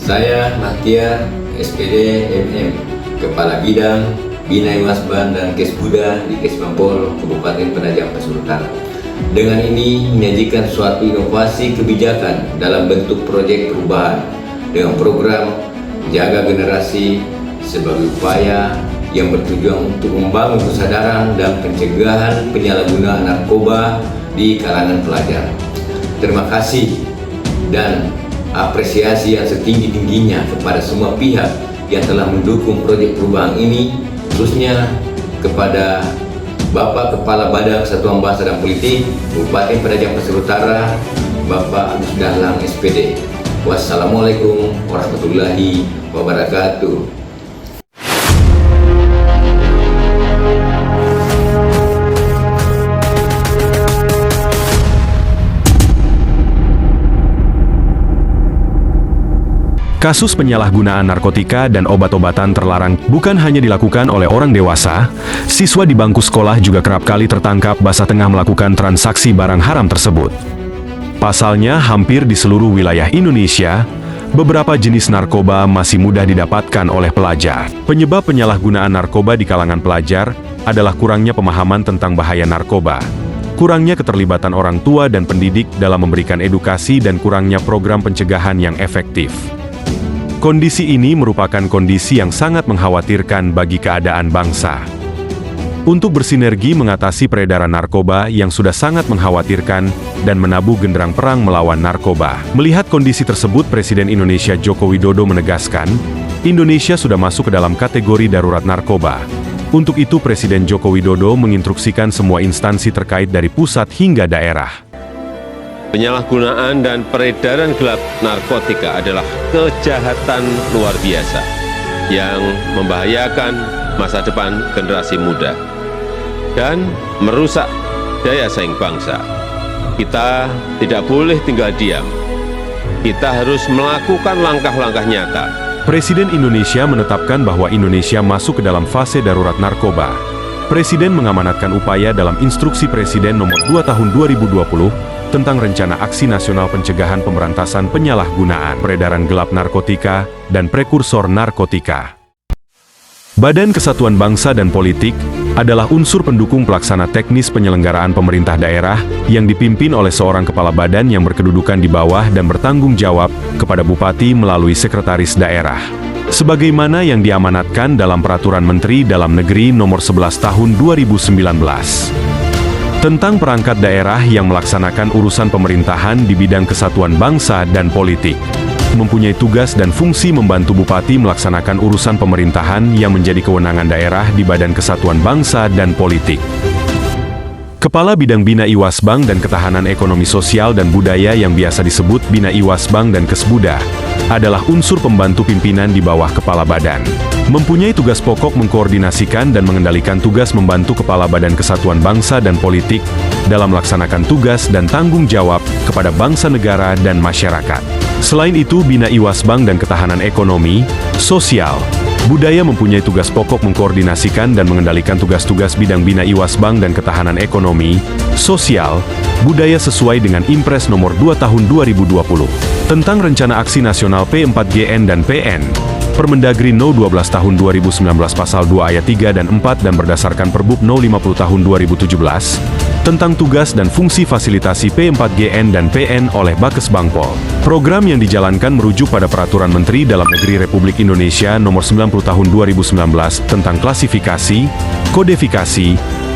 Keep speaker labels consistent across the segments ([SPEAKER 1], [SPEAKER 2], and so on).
[SPEAKER 1] Saya Bahtiar, SPD MM, Kepala Bidang Bina Iwasban dan Kesbuda di Kesbangpol, Kabupaten Penajam Pasir Utara. Dengan ini menyajikan suatu inovasi kebijakan dalam bentuk proyek perubahan dengan program Jaga Generasi sebagai upaya yang bertujuan untuk membangun kesadaran dan pencegahan penyalahgunaan narkoba di kalangan pelajar. Terima kasih dan apresiasi yang setinggi-tingginya kepada semua pihak yang telah mendukung proyek perubahan ini, khususnya kepada Bapak Kepala Badan Kesatuan Bangsa dan Politik Kabupaten Penajam Pasir Utara, Bapak Agus Dahlan SPD. Wassalamualaikum warahmatullahi wabarakatuh.
[SPEAKER 2] Kasus penyalahgunaan narkotika dan obat-obatan terlarang bukan hanya dilakukan oleh orang dewasa, siswa di bangku sekolah juga kerap kali tertangkap basah tengah melakukan transaksi barang haram tersebut. Pasalnya, hampir di seluruh wilayah Indonesia, beberapa jenis narkoba masih mudah didapatkan oleh pelajar. Penyebab penyalahgunaan narkoba di kalangan pelajar adalah kurangnya pemahaman tentang bahaya narkoba, kurangnya keterlibatan orang tua dan pendidik dalam memberikan edukasi, dan kurangnya program pencegahan yang efektif. Kondisi ini merupakan kondisi yang sangat mengkhawatirkan bagi keadaan bangsa. Untuk bersinergi mengatasi peredaran narkoba yang sudah sangat mengkhawatirkan dan menabuh genderang perang melawan narkoba. Melihat kondisi tersebut, Presiden Indonesia Joko Widodo menegaskan, Indonesia sudah masuk ke dalam kategori darurat narkoba. Untuk itu, Presiden Joko Widodo menginstruksikan semua instansi terkait dari pusat hingga daerah.
[SPEAKER 3] Penyalahgunaan dan peredaran gelap narkotika adalah kejahatan luar biasa yang membahayakan masa depan generasi muda dan merusak daya saing bangsa. Kita tidak boleh tinggal diam. Kita harus melakukan langkah-langkah nyata.
[SPEAKER 2] Presiden Indonesia menetapkan bahwa Indonesia masuk ke dalam fase darurat narkoba. Presiden mengamanatkan upaya dalam Instruksi Presiden Nomor 2 Tahun 2020 tentang Rencana Aksi Nasional Pencegahan Pemberantasan Penyalahgunaan, Peredaran Gelap Narkotika, dan Prekursor Narkotika. Badan Kesatuan Bangsa dan Politik adalah unsur pendukung pelaksana teknis penyelenggaraan pemerintah daerah yang dipimpin oleh seorang kepala badan yang berkedudukan di bawah dan bertanggung jawab kepada Bupati melalui Sekretaris Daerah. Sebagaimana yang diamanatkan dalam Peraturan Menteri Dalam Negeri Nomor 11 Tahun 2019. Tentang perangkat daerah yang melaksanakan urusan pemerintahan di bidang kesatuan bangsa dan politik, mempunyai tugas dan fungsi membantu Bupati melaksanakan urusan pemerintahan yang menjadi kewenangan daerah di Badan Kesatuan Bangsa dan Politik. Kepala Bidang Bina Iwasbang dan Ketahanan Ekonomi Sosial dan Budaya yang biasa disebut Bina Iwasbang dan Kesbuda adalah unsur pembantu pimpinan di bawah Kepala Badan. Mempunyai tugas pokok mengkoordinasikan dan mengendalikan tugas membantu Kepala Badan Kesatuan Bangsa dan Politik dalam melaksanakan tugas dan tanggung jawab kepada bangsa, negara, dan masyarakat. Selain itu, Bina Iwasbang dan Ketahanan Ekonomi, Sosial, Budaya mempunyai tugas pokok mengkoordinasikan dan mengendalikan tugas-tugas bidang Bina Iwasbang dan Ketahanan Ekonomi, Sosial, Budaya sesuai dengan Impres Nomor 2 Tahun 2020 tentang Rencana Aksi Nasional P4GN dan PN, Permendagri No 12 Tahun 2019 Pasal 2 Ayat 3 dan 4 dan berdasarkan Perbup No 50 Tahun 2017 tentang tugas dan fungsi fasilitasi P4GN dan PN oleh Bakesbangpol. Program yang dijalankan merujuk pada Peraturan Menteri Dalam Negeri Republik Indonesia Nomor 90 Tahun 2019 tentang klasifikasi, kodifikasi,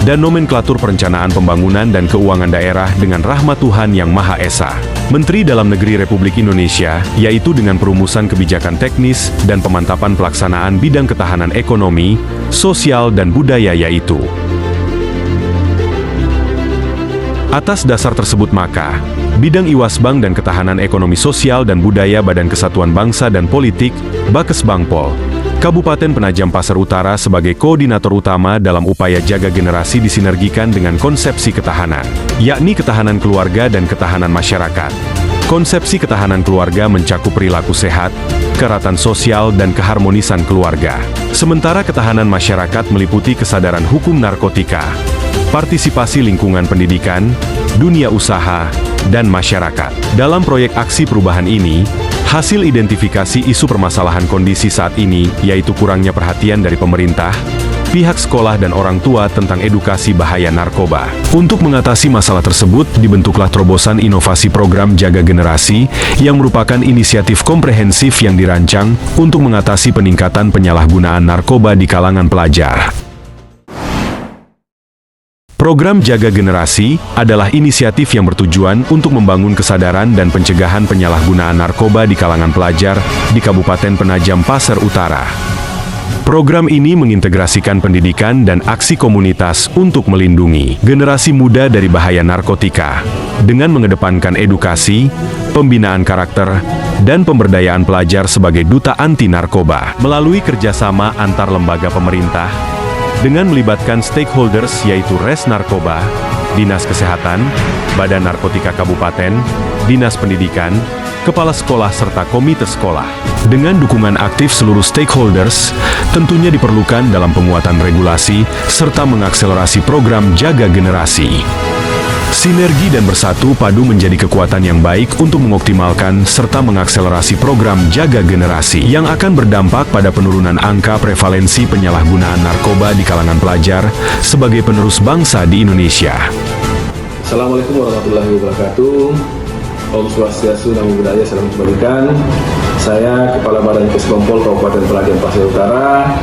[SPEAKER 2] dan nomenklatur perencanaan pembangunan dan keuangan daerah dengan rahmat Tuhan Yang Maha Esa. Menteri Dalam Negeri Republik Indonesia, yaitu dengan perumusan kebijakan teknis dan pemantapan pelaksanaan bidang ketahanan ekonomi, sosial, dan budaya yaitu. Atas dasar tersebut maka, Bidang Iwasbang dan Ketahanan Ekonomi Sosial dan Budaya Badan Kesatuan Bangsa dan Politik, Bakesbangpol, Kabupaten Penajam Pasir Utara sebagai koordinator utama dalam upaya jaga generasi disinergikan dengan konsepsi ketahanan, yakni ketahanan keluarga dan ketahanan masyarakat. Konsepsi ketahanan keluarga mencakup perilaku sehat, keratan sosial, dan keharmonisan keluarga. Sementara ketahanan masyarakat meliputi kesadaran hukum narkotika, partisipasi lingkungan pendidikan, dunia usaha, dan masyarakat. Dalam proyek aksi perubahan ini, Hasil identifikasi isu permasalahan kondisi saat ini yaitu kurangnya perhatian dari pemerintah, pihak sekolah dan orang tua tentang edukasi bahaya narkoba. Untuk mengatasi masalah tersebut, dibentuklah terobosan inovasi program Jaga Generasi yang merupakan inisiatif komprehensif yang dirancang untuk mengatasi peningkatan penyalahgunaan narkoba di kalangan pelajar. Program Jaga Generasi adalah inisiatif yang bertujuan untuk membangun kesadaran dan pencegahan penyalahgunaan narkoba di kalangan pelajar di Kabupaten Penajam Pasir Utara. Program ini mengintegrasikan pendidikan dan aksi komunitas untuk melindungi generasi muda dari bahaya narkotika, dengan mengedepankan edukasi, pembinaan karakter, dan pemberdayaan pelajar sebagai duta anti-narkoba melalui kerjasama antar lembaga pemerintah, dengan melibatkan stakeholders yaitu Res Narkoba, Dinas Kesehatan, Badan Narkotika Kabupaten, Dinas Pendidikan, Kepala Sekolah serta Komite Sekolah. Dengan dukungan aktif seluruh stakeholders, tentunya diperlukan dalam penguatan regulasi serta mengakselerasi program Jaga Generasi. Sinergi dan bersatu padu menjadi kekuatan yang baik untuk mengoptimalkan serta mengakselerasi program Jaga Generasi yang akan berdampak pada penurunan angka prevalensi penyalahgunaan narkoba di kalangan pelajar sebagai penerus bangsa di Indonesia.
[SPEAKER 4] Assalamualaikum warahmatullahi wabarakatuh. Om Swastiastu, Namo Buddhaya, salam kebajikan. Saya Kepala Badan Kesbangpol Kabupaten Penajam Pasir Utara,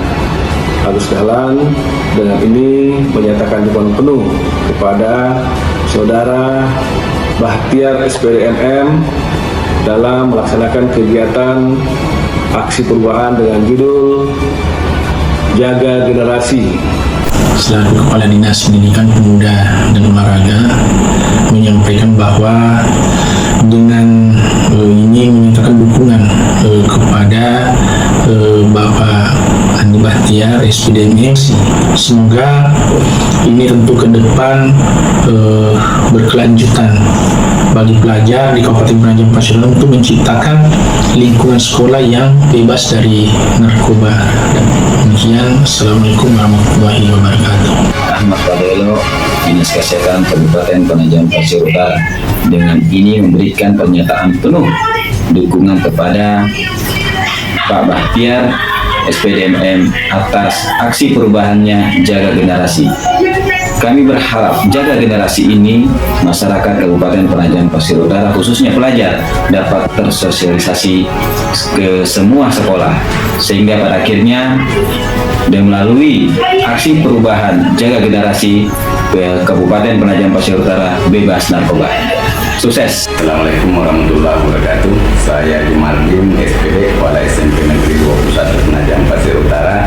[SPEAKER 4] Agus Dahlan, dengan ini menyatakan dukungan penuh kepada Saudara Bahtiar SPD MM dalam melaksanakan kegiatan aksi perubahan dengan judul Jaga Generasi.
[SPEAKER 5] Selaku Kepala Dinas Pendidikan Pemuda dan Olahraga menyampaikan bahwa dengan ini menyatakan dukungan kepada Bapak Andi Bahtiar SPD MC. Semoga ini tentu ke depan berkelanjutan bagi pelajar di Kabupaten Penajam Pasir Utara untuk menciptakan lingkungan sekolah yang bebas dari narkoba. Demikian, Assalamualaikum warahmatullahi wabarakatuh.
[SPEAKER 6] Ahmad Fadelo, Dinas Kesehatan Kabupaten Penajam Pasir Utara, dengan ini memberikan pernyataan penuh dukungan kepada Pak Bahtiar SPD MM atas aksi perubahannya Jaga Generasi. Kami berharap Jaga Generasi ini masyarakat Kabupaten Penajam Pasir Utara, khususnya pelajar, dapat tersosialisasi ke semua sekolah, sehingga pada akhirnya dan melalui aksi perubahan Jaga Generasi ke Kabupaten Penajam Pasir Utara bebas narkoba. Sukses.
[SPEAKER 7] Assalamualaikum warahmatullahi wabarakatuh. Saya Jumardim, SPD Kepala SMP Negeri 21 Penajam Pasir Utara,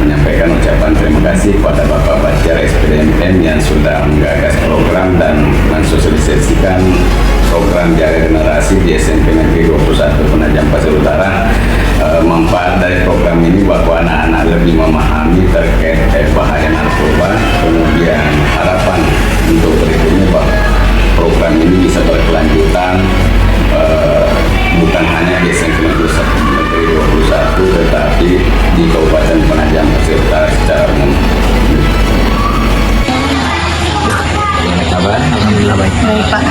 [SPEAKER 7] menyampaikan ucapan terima kasih kepada Bapak Bahtiar SPD MM yang sudah menggagas program dan mensosialisasikan program Jaga Generasi di SMP Negeri 21 Penajam Pasir Utara. Manfaat dari program ini bahwa anak-anak lebih memahami terkait bahaya narkoba, kemudian harapan untuk berikutnya bahwa program ini bisa berkelanjutan, bukan hanya di SMP Negeri 21 tetapi di Kabupaten Penajam Pasir Utara secara umum.
[SPEAKER 1] Kabar?
[SPEAKER 8] Alhamdulillah baik. Baik Pak.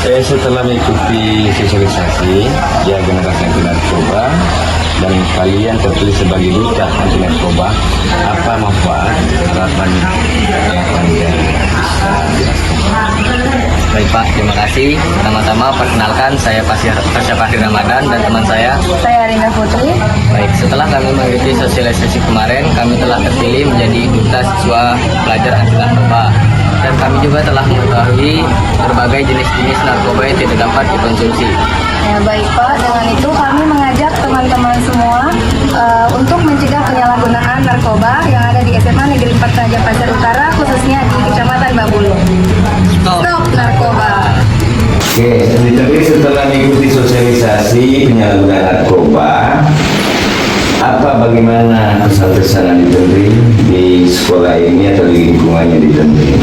[SPEAKER 1] Setelah mengikuti sosialisasi ya generasi anti narkoba dan kalian terpilih sebagai duta anti narkoba, apa manfaat harapan yang anda bisa jelaskan?
[SPEAKER 8] Baik Pak, terima kasih. Pertama-tama perkenalkan, saya Pasya Fahri Ramadan dan teman saya
[SPEAKER 9] Arina Putri.
[SPEAKER 8] Baik, setelah kami mengikuti sosialisasi kemarin, kami telah terpilih menjadi duta siswa pelajar anti narkoba. Dan kami juga telah mengetahui berbagai jenis-jenis narkoba yang tidak dapat dikonsumsi.
[SPEAKER 9] Ya, baik Pak, dengan itu kami mengajak teman-teman semua untuk mencegah penyalahgunaan narkoba yang ada di SMA Negeri 4 Penajam Pasir Utara, khususnya di Kecamatan Babulu. Stop narkoba.
[SPEAKER 1] Oke, setelah mengikuti sosialisasi penyalahgunaan narkoba, bagaimana pesan-pesan yang diberi di sekolah ini atau di lingkungannya diberi?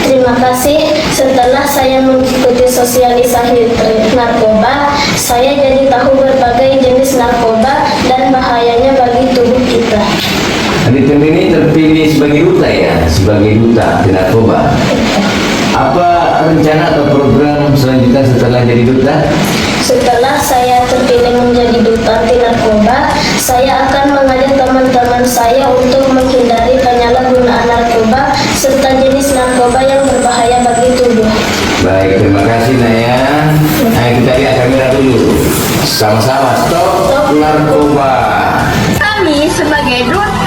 [SPEAKER 10] Terima kasih. Setelah saya mengikuti sosialisasi narkoba, saya jadi tahu berbagai jenis narkoba dan bahayanya bagi tubuh kita.
[SPEAKER 1] Adik ini terpilih sebagai duta ya, sebagai duta anti narkoba. Apa rencana atau program selanjutnya setelah jadi duta?
[SPEAKER 10] Setelah saya terpilih menjadi duta anti narkoba, saya akan mengajak teman-teman saya untuk menghindari penyalahgunaan narkoba serta jenis narkoba yang berbahaya bagi tubuh.
[SPEAKER 1] Baik, terima kasih Naya. Nah, kita lihat kamera dulu. Sama-sama stop narkoba.
[SPEAKER 9] Kami sebagai duta